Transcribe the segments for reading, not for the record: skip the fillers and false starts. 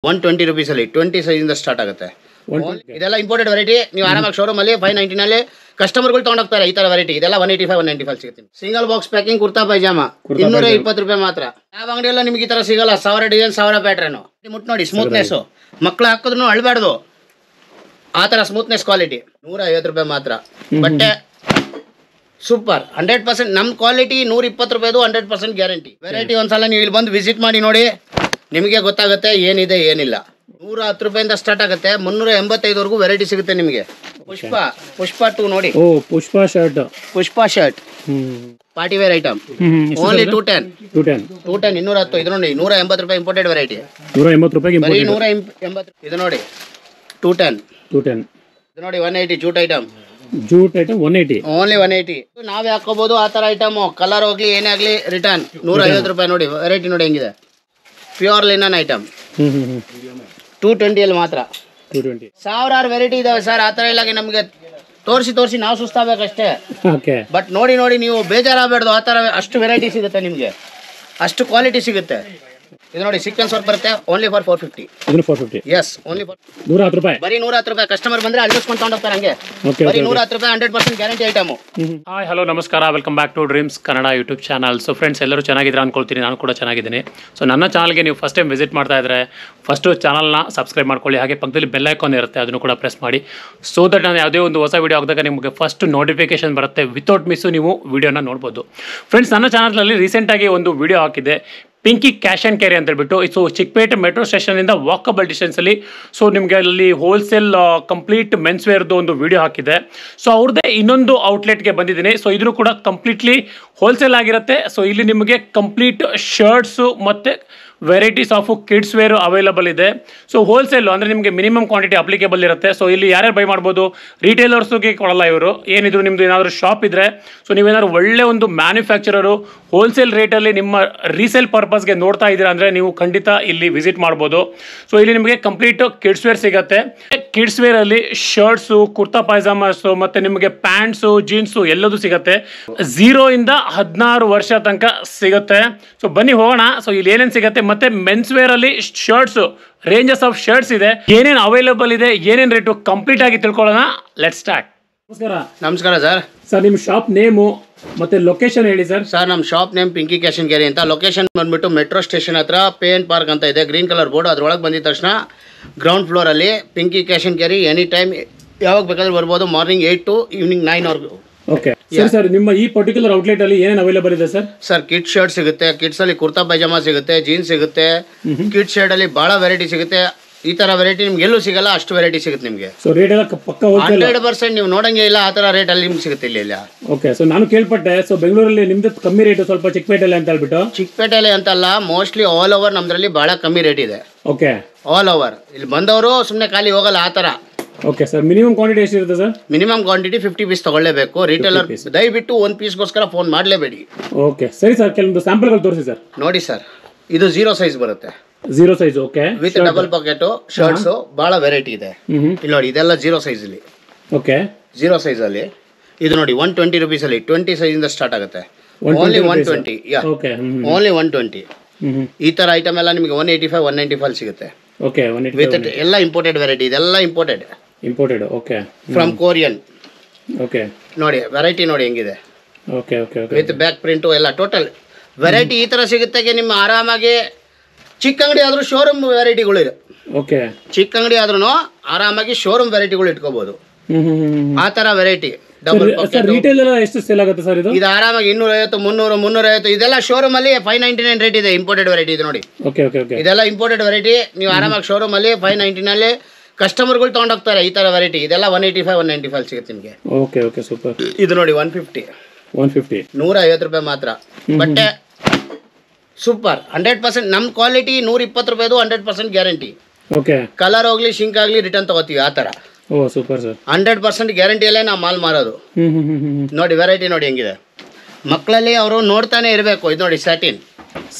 120 rupees ಅಲ್ಲಿ 20 size ಇಂದ start ಆಗುತ್ತೆ. ಇದೆಲ್ಲ ಇಂಪೋರ್ಟೆಡ್ ವೆರೈಟಿ. ನೀವು ಆರಾಮಾಗಿ ಶೋರೂಮ್ ಅಲ್ಲಿ 590 ನಲ್ಲಿ ಕಸ್ಟಮರ್ಗಳು ತಗೊಂಡೋಗ್ತಾರೆ. ಈ ತರ ವೆರೈಟಿ ಇದೆಲ್ಲ 185 195 ಸಿಗುತ್ತೆ. Single box packing kurta pyjama 220 ರೂಪಾಯಿ ಮಾತ್ರ. ಯಾವ ಅಂಗಡಿಯಲ್ಲ ನಿಮ್ಗೆ ಈ ತರ ಸಿಗಲ್ಲ. 1000 ಡಿಸೈನ್ 1000 ಪ್ಯಾಟ್ರನ್. ಮುಟ್ ನೋಡಿ ಸ್ಮೂತ್ನೆಸ್, ಮಕ್ಕಳು ಹಾಕಿದ್ರು ಅಳ್ಬಾರ್ದು ಆ ತರ ಸ್ಮೂತ್ನೆಸ್ ಕ್ವಾಲಿಟಿ. 150 ರೂಪಾಯಿ ಮಾತ್ರ. ಬಟ್ಟೆ ಸೂಪರ್ 100% ನಮ್ ಕ್ವಾಲಿಟಿ. 120 ರೂಪಾಯಿದು 100% ಗ್ಯಾರಂಟಿ. ವೆರೈಟಿ ಒಂದ್ಸಲ ನೀವು ಇಲ್ಲಿ ಬಂದು ವಿಸಿಟ್ ಮಾಡಿ ನೋಡಿ, ನಿಮಗೆ ಗೊತ್ತಾಗುತ್ತೆ ಏನಿದೆ ಏನಿಲ್ಲ. 110 ರೂಪಾಯಿಂದ ಸ್ಟಾರ್ಟ್ ಆಗುತ್ತೆ. 385 ವರೆಗೂ ವೆರೈಟಿ ಸಿಗುತ್ತೆ ನಿಮಗೆ. ಪುಷ್ಪ 2 ನೋಡಿ. Pushpa shirt party wear item only 210 210 ಇದು ನೋಡಿ 180 ರೂಪಾಯಿ ಇಂಪೋರ್ಟೆಡ್ ವೆರೈಟಿ. 180 ರೂಪಾಯಿಗೆ ಬರೀ 180. ಇದು ನೋಡಿ 210 ಇದು ನೋಡಿ 180 ಜೂಟ್ ಐಟಮ್ 180 ಓನ್ಲಿ 180. ನಾವೇ ಹಾಕೋಬಹುದು ಆ ತರ ಐಟಮ್. ಕಲರ್ ಹೋಗ್ಲಿ ಏನೇ ಆಗ್ಲಿ ರಿಟರ್ನ್. 150 ರೂಪಾಯಿ ನೋಡಿ ವೆರೈಟಿ ನೋಡಿ ಹೆಂಗಿದೆ. ಪ್ಯೂರ್ ಲಿನನ್ ಐಟಮ್ 220 ಅಲ್ಲಿ ಮಾತ್ರ. 1000 ವೆರೈಟಿ ಇದಾವೆ ಸರ್. ಆ ತರ ಇಲ್ಲ ನಮಗೆ ತೋರಿಸಿ ನಾವು ಸುಸ್ತಾಗಬೇಕಷ್ಟೇ. ಬಟ್ ನೋಡಿ ನೀವು ಬೇಜಾರಾಗಬಾರ್ದು. ಆ ತರ ಅಷ್ಟು ವೆರೈಟಿ ಸಿಗುತ್ತೆ ನಿಮಗೆ, ಅಷ್ಟು ಕ್ವಾಲಿಟಿ ಸಿಗುತ್ತೆ. ಇದು ನೋಡಿ ಸೀಕ್ವೆನ್ಸ್ ವರ್ಕ್ ಬರುತ್ತೆ. Only for 450. Yes only for 110 ರೂಪಾಯಿ. ಬರೀ 110 ರೂಪಾಯಿ. ಕಸ್ಟಮರ್ ಬಂದ್ರೆ ಅಳ್ಳಿಸ್ಕೊಂಡು ತಗೊಂಡೋಗ್ತಾರೆ ಹಂಗೆ. ಬರೀ 110 ರೂಪಾಯಿ 100% ಗ್ಯಾರಂಟಿ ಐಟಮ್. ಹಾಯ್ ಹಲೋ ನಮಸ್ಕಾರ, welcome back to dreams Kannada YouTube channel. So friends, ಎಲ್ಲರೂ ಚೆನ್ನಾಗಿದ್ರೆ ಅನ್ಕೊಳ್ತೀನಿ. ನಾನು ಕೂಡ ಚೆನ್ನಾಗಿದ್ದೀನಿ. ಸೊ ನನ್ನ ಚಾನಲ್ಗೆ ನೀವು ಫಸ್ಟ್ ಟೈಮ್ ವಿಸಿಟ್ ಮಾಡ್ತಾ ಇದ್ರೆ ಫಸ್ಟು ಚಾನಲ್ನ ಸಬ್ಸ್ಕ್ರೈಬ್ ಮಾಡ್ಕೊಳ್ಳಿ. ಹಾಗೆ ಪಕ್ಕದಲ್ಲಿ ಬೆಲ್ ಐಕಾನ್ ಇರುತ್ತೆ, ಅದನ್ನು ಕೂಡ ಪ್ರೆಸ್ ಮಾಡಿ. ಸೊ ದಟ್ ನಾನು ಯಾವುದೇ ಒಂದು ಹೊಸ ವೀಡಿಯೋ ಹಾಕಿದಾಗ ನಿಮಗೆ ಫಸ್ಟ್ ನೋಟಿಫಿಕೇಶನ್ ಬರುತ್ತೆ. ವಿತೌಟ್ ಮಿಸ್ಸು ನೀವು ವೀಡಿಯೋನ ನೋಡ್ಬೋದು. ಫ್ರೆಂಡ್ಸ್, ನನ್ನ ಚಾನಲ್ನಲ್ಲಿ ರೀಸೆಂಟಾಗಿ ಒಂದು ವೀಡಿಯೋ ಹಾಕಿದೆ, ಪಿಂಕಿ ಕ್ಯಾಶ್ ಆ್ಯಂಡ್ ಕ್ಯಾರಿ ಅಂತ ಹೇಳ್ಬಿಟ್ಟು. ಸೊ ಚಿಕ್ಕಪೇಟೆ ಮೆಟ್ರೋ ಸ್ಟೇಷನಿಂದ ವಾಕಬಲ್ ಡಿಸ್ಟೆನ್ಸಲ್ಲಿ. ಸೊ ನಿಮಗೆ ಅಲ್ಲಿ ಹೋಲ್ಸೇಲ್ ಕಂಪ್ಲೀಟ್ ಮೆನ್ಸ್ ವೇರ್ದು ಒಂದು ವಿಡಿಯೋ ಹಾಕಿದೆ. ಸೊ ಅವ್ರದ್ದೇ ಇನ್ನೊಂದು ಔಟ್ಲೆಟ್ಗೆ ಬಂದಿದ್ದೀನಿ. ಸೊ ಇದನ್ನು ಕೂಡ ಕಂಪ್ಲೀಟ್ಲಿ ಹೋಲ್ಸೇಲ್ ಆಗಿರುತ್ತೆ. ಸೊ ಇಲ್ಲಿ ನಿಮಗೆ ಕಂಪ್ಲೀಟ್ ಶರ್ಟ್ಸು ಮತ್ತು varieties of kids wear available ಇದೆ. ಸೊ ಹೋಲ್ಸೇಲು ಅಂದರೆ ನಿಮಗೆ ಮಿನಿಮಮ್ ಕ್ವಾಂಟಿಟಿ ಅಪ್ಲಿಕೇಬಲ್ ಇರುತ್ತೆ. ಸೊ ಇಲ್ಲಿ ಯಾರ್ಯಾರು ಬೈ ಮಾಡ್ಬೋದು, ರೀಟೇಲರ್ಸ್ಗೆ ಕೊಡಲ್ಲ ಇವರು. ಏನಿದ್ರು ನಿಮ್ಮದು ಏನಾದರೂ ಶಾಪ್ ಇದ್ದರೆ, ಸೊ ನೀವೇನಾದ್ರು ಒಳ್ಳೆ ಒಂದು ಮ್ಯಾನುಫ್ಯಾಕ್ಚರರು ಹೋಲ್ಸೇಲ್ ರೇಟಲ್ಲಿ ನಿಮ್ಮ ರೀಸೇಲ್ ಪರ್ಪಸ್ಗೆ ನೋಡ್ತಾ ಇದ್ದೀರಾ ಅಂದರೆ ನೀವು ಖಂಡಿತ ಇಲ್ಲಿ ವಿಸಿಟ್ ಮಾಡ್ಬೋದು. ಸೊ ಇಲ್ಲಿ ನಿಮಗೆ ಕಂಪ್ಲೀಟ್ ಕಿಡ್ಸ್ ವೇರ್ ಸಿಗುತ್ತೆ. ಕಿಡ್ಸ್ ವೇರಲ್ಲಿ ಶರ್ಟ್ಸು, ಕುರ್ತಾ ಪೈಜಾಮಾಸು ಮತ್ತು ನಿಮಗೆ ಪ್ಯಾಂಟ್ಸು, ಜೀನ್ಸು ಎಲ್ಲದೂ ಸಿಗುತ್ತೆ. 0 ಇಂದ 16 ವರ್ಷ ತನಕ ಸಿಗುತ್ತೆ. ಸೊ ಬನ್ನಿ ಹೋಗೋಣ. ಸೊ ಇಲ್ಲಿ ಏನೇನು ಸಿಗುತ್ತೆ ಮತ್ತೆ ಮೆನ್ಸ್ ವೇರ್ ಅಲ್ಲಿ ಶರ್ಟ್ಸ್, ರೇಂಜಸ್ ಆಫ್ ಶರ್ಟ್ಸ್ ಇದೆ, ಏನೇನು ಅವೈಲೇಬಲ್ ಇದೆ, ಏನೇನು ರೇಟು ಕಂಪ್ಲೀಟ್ ಆಗಿ ತಿಳ್ಕೊಳ್ಳೋಣ. Let start. ನಮಸ್ಕಾರ ಸರ್ ನಿಮ್ಮ ಶಾಪ್ ನೇಮು ಮತ್ತೆ ಲೊಕೇಶನ್ ಹೇಳಿ ಸರ್. ನಮ್ಮ shop name Pinky cash and carry ಅಂತ. ಲೊಕೇಶನ್ ಬಂದ್ಬಿಟ್ಟು ಮೆಟ್ರೋ ಸ್ಟೇಷನ್ ಹತ್ರ ಪೇನ್ ಪಾರ್ಕ್ ಅಂತ ಇದೆ. ಗ್ರೀನ್ ಕಲರ್ ಬೋರ್ಡ್, ಅದ್ರೊಳಗೆ ಬಂದಿದ ತಕ್ಷಣ ಗ್ರೌಂಡ್ ಫ್ಲೋರ್ ಅಲ್ಲಿ Pinky cash and carry. Any time ಯಾವಾಗ ಬೇಕಾದ್ರೂ ಬರ್ಬೋದು. Morning 8 to evening 9 okay sir, ನಿಮ್ಮ ಈ ಪರ್ಟಿಕ್ಯುಲರ್ ಔಟ್ಲೆಟ್ ಅಲ್ಲಿ ಏನೇನು ಅವೈಲೇಬಲ್ ಇದೆ ಸರ್? ಸರ್ ಕಿಡ್ಸ್ ಶರ್ಟ್ ಸಿಗುತ್ತೆ, ಕಿಡ್ಸ್ ಅಲ್ಲಿ ಕುರ್ತಾ ಪೈಜಾಮಾ ಸಿಗುತ್ತೆ, ಜೀನ್ಸ್ ಸಿಗುತ್ತೆ. ಕಿಡ್ಸ್ ಶರ್ಟ್ ಅಲ್ಲಿ ಬಹಳ ವೆರೈಟಿ ಸಿಗುತ್ತೆ. ಈ ತರ ವೆರೈಟಿ ನಿಮ್ಗೆ ಎಲ್ಲೂ ಸಿಗಲ್ಲ, ಅಷ್ಟು ವೆರೈಟಿ ಸಿಗುತ್ತೆ ನಿಮಗೆ. ಸೊ ರೇಟ್ ಎಲ್ಲ ಪಕ್ಕ 100% ನೀವು ನೋಡಂಗೆ ಇಲ್ಲ, ಆ ತರ ರೇಟ್ ಅಲ್ಲಿ ನಿಮ್ಗೆ ಸಿಗುತ್ತೆ ಇಲ್ಲಿ. ಓಕೆ, ಸೊ ನಾನು ಕೇಳ್ಪಟ್ಟೆ, ಸೊ ಬೆಂಗಳೂರಲ್ಲಿ ನಿಮ್ದು ಕಮ್ಮಿ ರೇಟ್ ಸ್ವಲ್ಪ ಚಿಕ್ಕಪೇಟೆಯಲ್ಲಿ ಅಂತ ಹೇಳ್ಬಿಟ್ಟು. ಚಿಕ್ಕಪೇಟೆಯಲ್ಲಿ ಅಂತಲ್ಲ, ಮೋಸ್ಟ್ಲಿ ಆಲ್ ಓವರ್ ನಮ್ದ್ರಲ್ಲಿ ಬಹಳ ಕಮ್ಮಿ ರೇಟ್ ಇದೆ. ಓಕೆ, ಆಲ್ ಓವರ್ ಇಲ್ಲಿ ಬಂದವರು ಸುಮ್ಮನೆ ಖಾಲಿ ಹೋಗಲ್ಲ ಆ ತರ. ಓಕೆ ಸರ್, ಮಿನಿಮಮ್ ಕ್ವಾಂಟಿಟಿ ಎಷ್ಟಿರುತ್ತೆ ಸರ್? ಮಿನಿಮಮ್ ಕ್ವಾಂಟಿಟಿ 50 ಪೀಸ್ ತಗೊಳ್ಳೇಬೇಕು. ರಿಟೇಲರ್ ದಯವಿಟ್ಟು 1 ಪೀಸ್ಗೋಸ್ಕರ ಫೋನ್ ಮಾಡಲೇಬೇಡಿ. ಓಕೆ ಸರಿ ಸರ್, ಕೆಲವೊಂದು ಸ್ಯಾಂಪಲ್ಗಳು ತೋರಿಸಿ ಸರ್. ನೋಡಿ ಸರ್, ಇದು 0 ಸೈಜ್ ಬರುತ್ತೆ. 0 size okay, with double pocket shirts ಬಹಳ ವೆರೈಟಿ ಇದೆ. ಇಲ್ಲಿ ನೋಡಿ, ಇದೆಲ್ಲ 0 ಸೈಜ್ ಇಲ್ಲಿ. ಓಕೆ, 0 ಸೈಜ್ ಅಲ್ಲಿ ಇದು ನೋಡಿ 120 ರೂಪೀಸ್ ಅಲ್ಲಿ 20 ಸೈಜ್ ಇಂದ ಸ್ಟಾರ್ಟ್ ಆಗುತ್ತೆ. ಓನ್ಲಿ 120. Okay, only 120. ಈ ತರ ಐಟಮ್ ಎಲ್ಲ ನಿಮಗೆ 185 195 ಸಿಗುತ್ತೆ. ಓಕೆ, ವಿತ್ ಎಲ್ಲ ಇಂಪೋರ್ಟೆಡ್ ವೆರೈಟಿ. ಇದೆಲ್ಲ imported. Okay, from Korean. Okay ನೋಡಿ ವೆರೈಟಿ ನೋಡಿ ಹೆಂಗಿದೆ. Okay okay okay, with back print ಎಲ್ಲ ಟೋಟಲ್ ವೆರೈಟಿ ಈ ತರ ಸಿಗುತ್ತೆ. ನಿಮ್ಮ ಆರಾಮಾಗಿ ಚಿಕ್ಕ ಅಂಗಡಿ ಆದ್ರೂ ಶೋರೂಮ್ ವೆರೈಟಿಗಳು ಇದೆ. ಓಕೆ, ಚಿಕ್ಕ ಅಂಗಡಿ ಆದ್ರೂ ಆರಾಮಾಗಿ ಶೋರೂಮ್ ವೆರೈಟಿಗಳು ಇಟ್ಕೋಬಹುದು. ಆ ತರ ವೆರೈಟಿ. ಡಬಲ್ ರಿಟೇಲ್ ಎಷ್ಟು ಸೇಲ್ ಆಗುತ್ತೆ ಸರ್ ಇದು? ಇದು ಆರಾಮಾಗಿ 250 300 350. ಇದೆಲ್ಲ ಶೋರೂಮ್ ಅಲ್ಲಿ 599 ರೇಟ್ ಇದೆ. ಇಂಪೋರ್ಟೆಡ್ ವೆರೈಟಿ ಇದು ನೋಡಿ. ಓಕೆ ಓಕೆ ಓಕೆ, ಇದೆಲ್ಲ ಇಂಪೋರ್ಟೆಡ್ ವೆರೈಟಿ. ನೀವು ಆರಾಮಾಗಿ ಶೋರೂಮ್ ಅಲ್ಲಿ 590 ನಲ್ಲಿ ಕಸ್ಟಮರ್ಗಳು ತಗೊಂಡೋಗ್ತಾರೆ. ಈ ತರ ವೆರೈಟಿ ಇದೆಲ್ಲ 185 195 ಸಿಗುತ್ತೆ ನಿಮಗೆ. Okay okay, super. ಇದು ನೋಡಿ 150 150 ರೂಪಾಯಿ ಮಾತ್ರ. ಬಟ್ಟೆ ಸೂಪರ್ 100% ನಮ್ ಕ್ವಾಲಿಟಿ. 120 ರೂಪಾಯಿದು 100% ಗ್ಯಾರಂಟಿ. ಓಕೆ, ಕಲರ್ ಹೋಗ್ಲಿ ಶಿಂಕ್ ಆಗ್ಲಿ ರಿಟರ್ನ್ ತಗೋತೀವಿ ಆ ತರ. ಓ ಸೂಪರ್ ಸರ್, 100% ಗ್ಯಾರಂಟಿಯಲ್ಲೇ ನಾವು ಮಾಲ್ ಮಾರೋದು. ನೋಡಿ ವೆರೈಟಿ ನೋಡಿ ಹೆಂಗಿದೆ. ಮಕ್ಕಳಲ್ಲಿ ಅವರು ನೋಡ್ತಾನೆ ಇರಬೇಕು. ಇದು ನೋಡಿ ಸ್ಯಾಟಿನ್.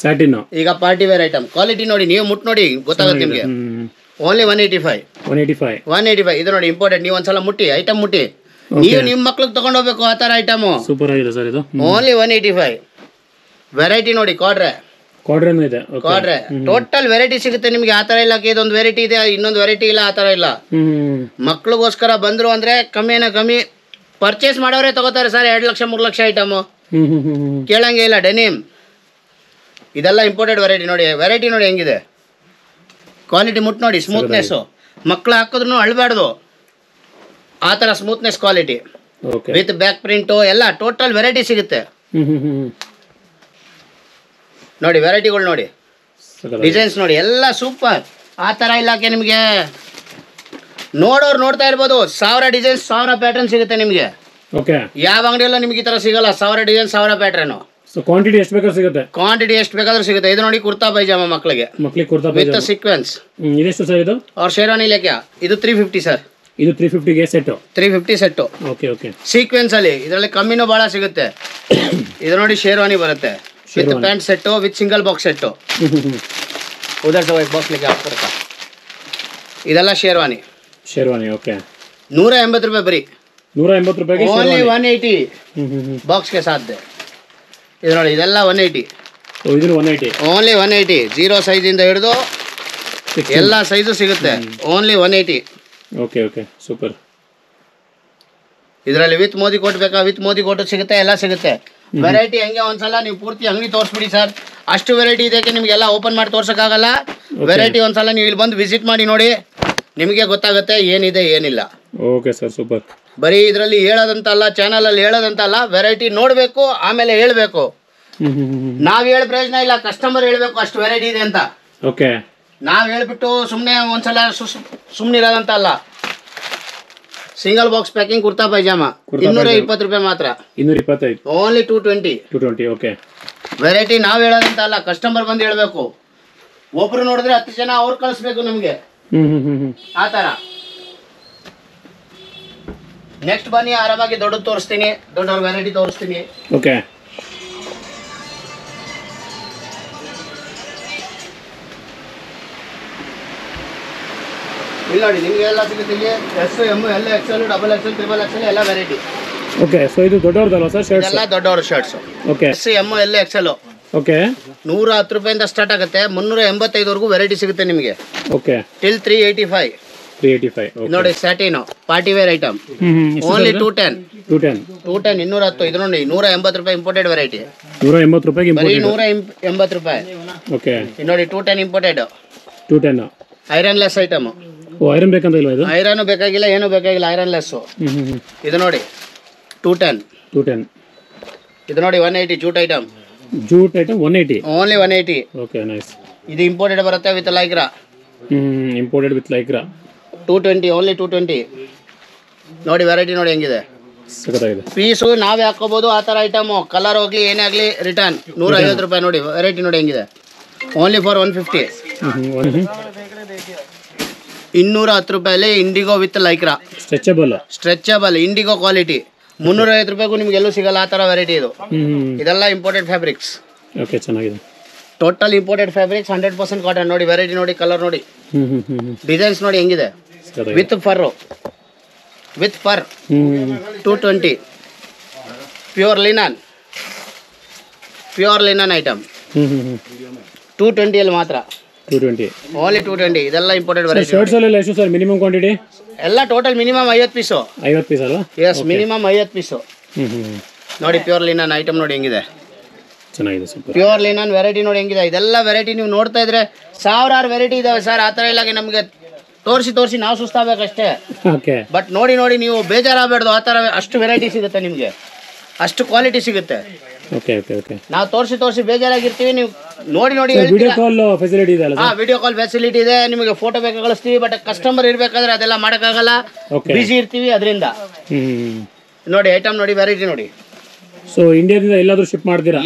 ಈಗ ಪಾರ್ಟಿ ವೇರ್ ಐಟಮ್. ಕ್ವಾಲಿಟಿ ನೋಡಿ, ನೀವು ಮುಟ್ ನೋಡಿ ಗೊತ್ತಾಗುತ್ತೆ ನಿಮಗೆ. ಓನ್ಲಿ 185. ಇದು ನೋಡಿ ಇಂಪೋರ್ಟೆಡ್. ನೀವು ಒಂದ್ಸಲ ಮುಟ್ಟಿ ಐಟಮ್ ಮುಟ್ಟಿ, ನೀವು ನಿಮ್ಮ ಮಕ್ಳಿಗೆ ತಗೊಂಡೋಗ್ಬೇಕು ಆ ತರ ಐಟಮ್. ಸೂಪರ್ ಆಗಿದೆ ಸರ್ ಇದು. ಓನ್ಲಿ 185. ವೆರೈಟಿ ನೋಡಿ. ಕಾಡ್ರೆ ಕ್ವಾಡ್ರೇನು ಇದೆ. ಕ್ವಾಡ್ರೆ ಟೋಟಲ್ ವೆರೈಟಿ ಸಿಗುತ್ತೆ ನಿಮ್ಗೆ. ಆ ತರ ಇಲ್ಲ ಇದೊಂದು ವೆರೈಟಿ ಇದೆ ಇನ್ನೊಂದು ವೆರೈಟಿ ಇಲ್ಲ, ಆ ತರ ಇಲ್ಲ. ಮಕ್ಳಿಗೋಸ್ಕರ ಬಂದ್ರು ಅಂದ್ರೆ ಕಮ್ಮಿ ಪರ್ಚೇಸ್ ಮಾಡೋರೇ ತಗೋತಾರೆ ಸರ್. 2 ಲಕ್ಷ 3 ಲಕ್ಷ ಐಟಮ್ ಕೇಳಂಗೆ ಇಲ್ಲ. ಡೆನಿಮ್ ಇದೆಲ್ಲ ಇಂಪೋರ್ಟೆಡ್ ವೆರೈಟಿ. ನೋಡಿ ವೆರೈಟಿ ನೋಡಿ ಹೆಂಗಿದೆ, ಕ್ವಾಲಿಟಿ ಮುಟ್ ನೋಡಿ, ಸ್ಮೂತ್ನೆಸ್. ಮಕ್ಳು ಹಾಕಿದ್ರು ಅಳ್ಬಾರ್ದು, ಆ ತರ smoothness quality with back print ಎಲ್ಲ ಟೋಟಲ್ ವೆರೈಟಿ ಸಿಗುತ್ತೆ. ನೋಡಿ ವೆರೈಟಿಗಳು ನೋಡಿ, ಡಿಸೈನ್ಸ್ ನೋಡಿ, ಎಲ್ಲ ಸೂಪರ್. ಆ ಥರ ಇಲ್ಲಕ್ಕೆ ನಿಮಗೆ ನೋಡೋರು ನೋಡ್ತಾ ಇರ್ಬೋದು. 1000 ಡಿಸೈನ್ಸ್ 1000 ಪ್ಯಾಟರ್ನ್ ಸಿಗುತ್ತೆ ನಿಮಗೆ. ಯಾವ ಅಂಗಡಿಯಲ್ಲ ನಿಮ್ಗೆ ಈ ಥರ ಸಿಗಲ್ಲ. 1000 ಡಿಸೈನ್ 1000 ಪ್ಯಾಟರ್ನು. ಕ್ವಾಂಟಿಟಿ ಎಷ್ಟು ಬೇಕಾದ್ರೂ ಸಿಗುತ್ತೆ. ಕ್ವಾಂಟಿಟಿ ಎಷ್ಟು ಬೇಕಾದ್ರೂ ಸಿಗುತ್ತೆ. ಇದು ನೋಡಿ ಕುರ್ತಾ ಪೈಜಾಮ ಮಕ್ಕಳಿಗೆ ವಿತ್ ಸೀಕ್ವೆನ್ಸ್. ಇದೆಷ್ಟು ಸರ್ ಇದು? ಅವ್ರ ಶೇರ್ವಾನಿ ಲೆಕ್ಕ ಇದು 350 ಸರ್. ಇದು 350ಗೆ ಸೆಟ್. 350 ಸೆಟ್ಟು. ಸೀಕ್ವೆನ್ಸ್ ಅಲ್ಲಿ ಇದರಲ್ಲಿ ಕಮ್ಮಿನೂ ಭಾಳ ಸಿಗುತ್ತೆ. ಇದು ನೋಡಿ ಶೇರ್ವಾನಿ ಬರುತ್ತೆ with pant set with single box set. ಉದರ್ ಬಾಕ್ಸ್ ಲೆಕ್ಕ ಹಾಕ್ಕೊಡ್ತಾ. ಇದೆಲ್ಲ ಶೇರ್ವಾನಿ. ಓಕೆ 180 ರೂಪಾಯಿ ಬರೀ. 180 ರೂಪಾಯಿಗೆ ಓನ್ಲಿ 180 ಬಾಕ್ಸ್ಗೆ ಸಾಧ್ಯ. ಇದು ನೋಡಿ ಇದೆಲ್ಲ 180. ಓನ್ಲಿ 180. 0 ಸೈಜಿಂದ ಹಿಡಿದು ಎಲ್ಲ ಸೈಜು ಸಿಗುತ್ತೆ. ಓನ್ಲಿ 180. Okay super. ಇದರಲ್ಲಿ ವಿತ್ ಮೋದಿ ಕೋಟ್ ಬೇಕಾ ವಿತ್ ಮೋದಿ ಕೋಟ್ ಸಿಗುತ್ತೆ, ಎಲ್ಲ ಸಿಗುತ್ತೆ. ವೆರೈಟಿ ಹೆಂಗೆ ಒಂದ್ಸಲ ನೀವು ಪೂರ್ತಿ ಅಂಗಡಿ ತೋರಿಸ್ಬಿಡಿ ಸರ್. ಅಷ್ಟು ವೆರೈಟಿ ಇದಕ್ಕೆ ನಿಮಗೆಲ್ಲ ಓಪನ್ ಮಾಡಿ ತೋರ್ಸೋಕ್ಕಾಗಲ್ಲ. ವೆರೈಟಿ ಒಂದ್ಸಲ ನೀವು ಇಲ್ಲಿ ಬಂದು ವಿಸಿಟ್ ಮಾಡಿ ನೋಡಿ, ನಿಮಗೆ ಗೊತ್ತಾಗುತ್ತೆ ಏನಿದೆ ಏನಿಲ್ಲ. Okay sir super. ಬರೀ ಇದರಲ್ಲಿ ಹೇಳೋದಂತಲ್ಲ, ಚಾನಲಲ್ಲಿ ಹೇಳೋದಂತಲ್ಲ, ವೆರೈಟಿ ನೋಡಬೇಕು ಆಮೇಲೆ ಹೇಳಬೇಕು. ನಾವು ಹೇಳ ಪ್ರಯೋಜನ ಇಲ್ಲ, ಕಸ್ಟಮರ್ ಹೇಳಬೇಕು ಅಷ್ಟು ವೆರೈಟಿ ಇದೆ ಅಂತ. ಓಕೆ ನಾವು ಹೇಳ್ಬಿಟ್ಟು ಸುಮ್ಮನೆ ಒಂದ್ಸಲ ಸುಮ್ಮನೆ ಇರೋದಂತ ಅಲ್ಲ. Single box packing kurta pyjama 220 ರೂಪಾಯಿ ಮಾತ್ರ. 225. ಓನ್ಲಿ 220. ಓಕೆ ವೆರೈಟಿ ನಾವು ಹೇಳೋದಂತ ಅಲ್ಲ, ಕಸ್ಟಮರ್ ಬಂದು ಹೇಳಬೇಕು. ಒಬ್ರು ನೋಡಿದ್ರೆ 10 ಜನ ಅವ್ರು ಕಳಿಸ್ಬೇಕು ನಮಗೆ, ಆ ಥರ. ನೆಕ್ಸ್ಟ್ ಬನ್ನಿ, ಆರಾಮಾಗಿ ದೊಡ್ಡದು ತೋರಿಸ್ತೀನಿ, ದೊಡ್ಡವ್ರ ವೆರೈಟಿ ತೋರಿಸ್ತೀನಿ. ಓಕೆ ಇಲ್ಲಿ ನೋಡಿ ನಿಮಗೆ ಎಲ್ಲ ಸಿಗುತ್ತೆ. ಇಲ್ಲಿ S, M, L, XL, XXL, XXL ಎಲ್ಲ ವೆರೈಟಿ. ಓಕೆ ಸೊ ಇದು ದೊಡ್ಡವ್ರದಲ್ವಾ ಸರ್ ಶರ್ಟ್ಸ್? ಎಲ್ಲ ದೊಡ್ಡವ್ರ shirts. Okay S, M, L, XL. Okay 110 ರೂಪಾಯಿಂದ ಸ್ಟಾರ್ಟ್ ಆಗುತ್ತೆ. 385 ವರೆಗೂ ವೆರೈಟಿ ಸಿಗುತ್ತೆ ನಿಮಗೆ. Okay till 385. ನೋಡಿ satin party wear item. Only 210. 210. ಇದು ನೋಡಿ 180 ರೂಪಾಯಿ ಇಂಪೋರ್ಟೆಡ್ ವೆರೈಟಿ. 180 ರೂಪಾಯಿಗೆ ಬರೀ 180 ರೂಪಾಯಿ. ಓಕೆ ನೋಡಿ 210 ಇಂಪೋರ್ಟೆಡ್. 210 ironless item. ಐರನ್ ಬೇಕಂತ ಇಲ್ವಾ ಇದು? ಐರನ್ ಬೇಕಾಗಿಲ್ಲ, ಏನು ಬೇಕಾಗಿಲ್ಲ, ಐರನ್ಲೆಸ್. ಇದು ನೋಡಿ 210. ಇದು ನೋಡಿ 180 jute item. 180. Only 180. Okay nice. ಇದು ಇಂಪೋರ್ಟೆಡ್ ಬರುತ್ತೆ with Lycra. Imported with Lycra. 220. Only 220. ನೋಡಿ ವೆರೈಟಿ ನೋಡಿ ಹೆಂಗಿದೆ, ಪೀಸು ನಾವೇ ಹಾಕೋಬಹುದು. ಆ ಥರ ಐಟಮು ಕಲರ್ ಹೋಗ್ಲಿ ಏನೇ ಆಗಲಿ ರಿಟರ್ನ್. 150 ರೂಪಾಯಿ. ನೋಡಿ ವೆರೈಟಿ ನೋಡಿ ಹೆಂಗಿದೆ. Only for 150. 210 ರೂಪಾಯಲ್ಲಿ indigo with Lycra. Stretchable indigo quality. 350 ರೂಪಾಯಿಗೂ ನಿಮ್ಗೆ ಎಲ್ಲೂ ಸಿಗಲ್ಲ ಆ ಥರ ವೆರೈಟಿ ಇದು. ಇದೆಲ್ಲ ಇಂಪೋರ್ಟೆಡ್ ಫ್ಯಾಬ್ರಿಕ್ಸ್. ಓಕೆ ಚೆನ್ನಾಗಿದೆ. Total imported fabrics 100% cotton. ನೋಡಿ ವೆರೈಟಿ ನೋಡಿ, ಕಲರ್ ನೋಡಿ, ಡಿಸೈನ್ಸ್ ನೋಡಿ ಹೆಂಗಿದೆ. With for 220. Pure linen item. 220 ಅಲ್ಲಿ ಮಾತ್ರ. 220. ಓನ್ಲಿ 220. ಇದೆಲ್ಲ ಇಂಪೋರ್ಟೆಡ್ ವೆರೈಟಿ. ಶರ್ಟ್ಸ್ ಅಲ್ಲಿ ಎಷ್ಟು ಸರ್ ಮಿನಿಮಮ್ ಕ್ವಾಂಟಿಟಿ? ಎಲ್ಲ ಟೋಟಲ್ ಮಿನಿಮಮ್ 50 ಪೀಸು. 50 ಪೀಸ್ ಅಲ್ವಾ? Yes, minimum 50 piece. ನೋಡಿ ಪ್ಯೂರ್ ಲಿನನ್ ಐಟಮ್ ನೋಡಿ ಹೆಂಗಿದೆ, ಚೆನ್ನಾಗಿದೆ. ಸೂಪರ್. ಪ್ಯೂರ್ ಲಿನನ್ ವೆರೈಟಿ ನೋಡಿ ಹೆಂಗಿದೆ. ಇದೆಲ್ಲ ವೆರೈಟಿ ನೀವು ನೋಡ್ತಾ ಇದ್ರೆ 1000 ವೆರೈಟಿ ಇದಾವೆ ಸರ್. ಆ ಥರ ಇಲ್ಲ, ನಮಗೆ ತೋರಿಸಿ ನಾವು ಸುಸ್ತಾಗಬೇಕಷ್ಟೇ. ಬಟ್ ನೋಡಿ ನೀವು ಬೇಜಾರಾಗಬಾರ್ದು. ಆ ಥರ ಅಷ್ಟು ವೆರೈಟಿ ಸಿಗುತ್ತೆ ನಿಮಗೆ, ಅಷ್ಟು ಕ್ವಾಲಿಟಿ ಸಿಗುತ್ತೆ. ನಾವು ತೋರಿಸಿ ಬೇಜಾರಾಗಿರ್ತೀವಿ. ನೀವು ನೋಡಿ ವಿಡಿಯೋ ಕಾಲ್ ಫೆಸಿಲಿಟಿ ಇದೆ ಅಲ್ಲ? ವಿಡಿಯೋ ಕಾಲ್ ಫೆಸಿಲಿಟಿ ಇದೆ. ನಿಮಗೆ ಫೋಟೋ ಬೇಕಾ ಕಳಿಸ್ತೀವಿ. ಬಟ್ ಕಸ್ಟಮರ್ ಇರಬೇಕಾದ್ರೆ ಅದೆಲ್ಲ ಮಾಡೋಕ್ಕಾಗಲ್ಲ, ಬಿಸಿ ಇರ್ತೀವಿ ಅದರಿಂದ. ನೋಡಿ ಐಟಮ್ ನೋಡಿ, ವೆರೈಟಿ ನೋಡಿ. ಸೊ ಇಂಡಿಯಾದಿಂದ ಎಲ್ಲಾದ್ರೂ ಶಿಪ್ ಮಾಡ್ತೀರಾ?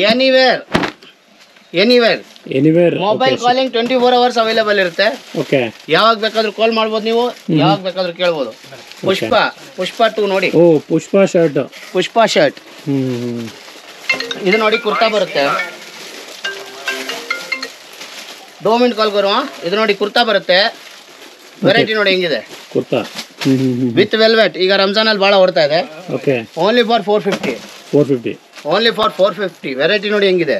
Anywhere. Mobile calling 24 hours available ಇರುತ್ತೆ. ಓಕೆ, ಯಾವಾಗ ಬೇಕಾದ್ರೂ ಕಾಲ್ ಮಾಡ್ಬೋದು ನೀವು, ಯಾವಾಗ ಬೇಕಾದ್ರೂ ಕೇಳ್ಬೋದು. ಪುಷ್ಪ 2 ನೋಡಿ. ಓ ಪುಷ್ಪ ಶರ್ಟ್. ಇದು ನೋಡಿ ಕುರ್ತಾ ಬರುತ್ತೆ. 2 ಮಿನಿಟ್ ಕಾಲ್ ಬರುವ. ಇದು ನೋಡಿ ಕುರ್ತಾ ಬರುತ್ತೆ. ವೆರೈಟಿ ನೋಡಿ ಹೆಂಗಿದೆ ಕುರ್ತಾ ವಿತ್ ವೆಲ್ವೆಟ್. ಈಗ ರಂಜಾನ್ ಅಲ್ಲಿ ಬಹಳ ಓಡ್ತಾ ಇದೆ. Okay, only for 450. Only for 450. Variety ನೋಡಿ ಹೆಂಗಿದೆ.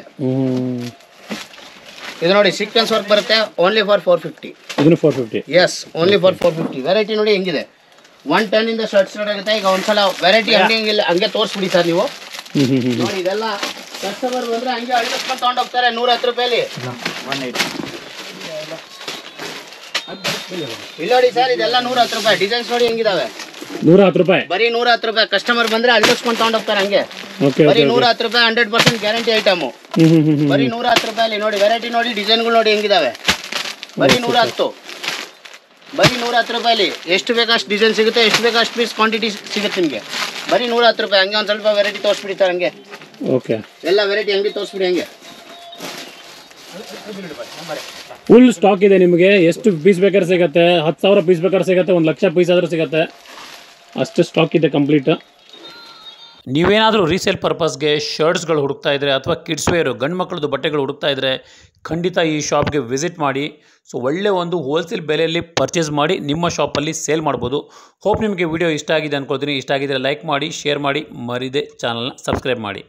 ಇದು ನೋಡಿ ಸೀಕ್ವೆನ್ಸ್ ವರ್ಕ್ ಬರುತ್ತೆ ಓನ್ಲಿ ಫಾರ್ 450. ಇದನ್ನು 450. Yes only for 450. ವೆರೈಟಿ ನೋಡಿ ಹೆಂಗಿದೆ, 110 ಇಂದ ಶರ್ಟ್ ಸ್ಟಾರ್ಟ್ ಆಗುತ್ತೆ. ಈಗ ಒಂದ್ಸಲ ವೆರೈಟಿ ಹಂಗೆ ತೋರಿಸ್ಬಿಡಿ ಸರ್ ನೀವು. ನೋಡಿ ಇದೆಲ್ಲ ಕಸ್ಟಮರ್ ಬಂದ್ರೆ ಹಂಗೆ ಅಳಿಸ್ಕೊಂಡು ತಗೊಂಡೋಗ್ತಾರೆ 110 ರೂಪಾಯಲ್ಲಿ. ಇಲ್ಲ ನೋಡಿ ಸರ್, ಇದೆಲ್ಲ 110 ರೂಪಾಯಿ. ಡಿಸೈನ್ಸ್ ನೋಡಿ ಹೆಂಗಿದಾವೆ, 110 ರೂಪಾಯಿ, ಬರೀ 110 ರೂಪಾಯಿ. ಕಸ್ಟಮರ್ ಬಂದ್ರೆ ಅಳಿಸ್ಕೊಂಡು ತಗೊಂಡೋಗ್ತಾರೆ ಹಂಗೆ. ಬರೀ 110 ರೂಪಾಯಿ, 100% ಗ್ಯಾರಂಟಿ ಐಟಮು. ಬರೀ 110 ರೂಪಾಯಲ್ಲಿ ನೋಡಿ. ವೆರೈಟಿ ನೋಡಿ, ಡಿಸೈನ್ಗಳು ನೋಡಿ ಹೆಂಗಿದಾವೆ. ಬರೀ 110, ಬರೀ 110 ರೂಪಾಯಲ್ಲಿ. ಎಷ್ಟು ಬೇಕಷ್ಟು ಡಿಸೈನ್ ಸಿಗುತ್ತೆ, ಎಷ್ಟು ಬೇಕಷ್ಟು ಪೀಸ್ ಕ್ವಾಂಟಿಟಿ ಸಿಗುತ್ತೆ ನಿಮಗೆ. ಬರೀ 110 ರೂಪಾಯಿ. ಹಂಗೆ ಒಂದು ಸ್ವಲ್ಪ ವೆರೈಟಿ ತೋರಿಸ್ಬಿಡಿ ಸರ್ ಹಂಗೆ. ಓಕೆ, ಎಲ್ಲ ವೆರೈಟಿ ಹಂಗೆ ತೋರಿಸ್ಬಿಡಿ ಹಂಗೆ. ಫುಲ್ ಸ್ಟಾಕ್ ಇದೆ ನಿಮಗೆ. ಎಷ್ಟು ಪೀಸ್ ಬೇಕಾದ್ರೆ ಸಿಗುತ್ತೆ, 10,000 ಪೀಸ್ ಬೇಕಾದ್ರೆ ಸಿಗುತ್ತೆ, 1,00,000 ಪೀಸ್ ಆದರೂ ಸಿಗುತ್ತೆ. ಅಷ್ಟು ಸ್ಟಾಕ್ ಇದೆ ಕಂಪ್ಲೀಟ್. ನೀವೇನಾದರೂ ರೀಸೇಲ್ ಪರ್ಪಸ್ಗೆ ಶರ್ಟ್ಸ್ಗಳು ಹುಡುಕ್ತಾ ಇದ್ದರೆ ಅಥವಾ ಕಿಡ್ಸ್ ವೇರು ಗಂಡು ಮಕ್ಕಳದ್ದು ಬಟ್ಟೆಗಳು ಹುಡುಕ್ತಾ ಇದ್ದರೆ ಖಂಡಿತ ಈ ಶಾಪ್ಗೆ ವಿಸಿಟ್ ಮಾಡಿ. ಸೊ ಒಳ್ಳೆ ಒಂದು ಹೋಲ್ಸೇಲ್ ಬೆಲೆಯಲ್ಲಿ ಪರ್ಚೇಸ್ ಮಾಡಿ ನಿಮ್ಮ ಶಾಪಲ್ಲಿ ಸೇಲ್ ಮಾಡ್ಬೋದು. ಹೋಪ್ ನಿಮಗೆ ವಿಡಿಯೋ ಇಷ್ಟ ಆಗಿದೆ ಅಂದ್ಕೊಳ್ತೀನಿ. ಇಷ್ಟ ಆಗಿದ್ದರೆ ಲೈಕ್ ಮಾಡಿ, ಶೇರ್ ಮಾಡಿ, ಮರಿದೆ ಚಾನಲ್ನ ಸಬ್ಸ್ಕ್ರೈಬ್ ಮಾಡಿ.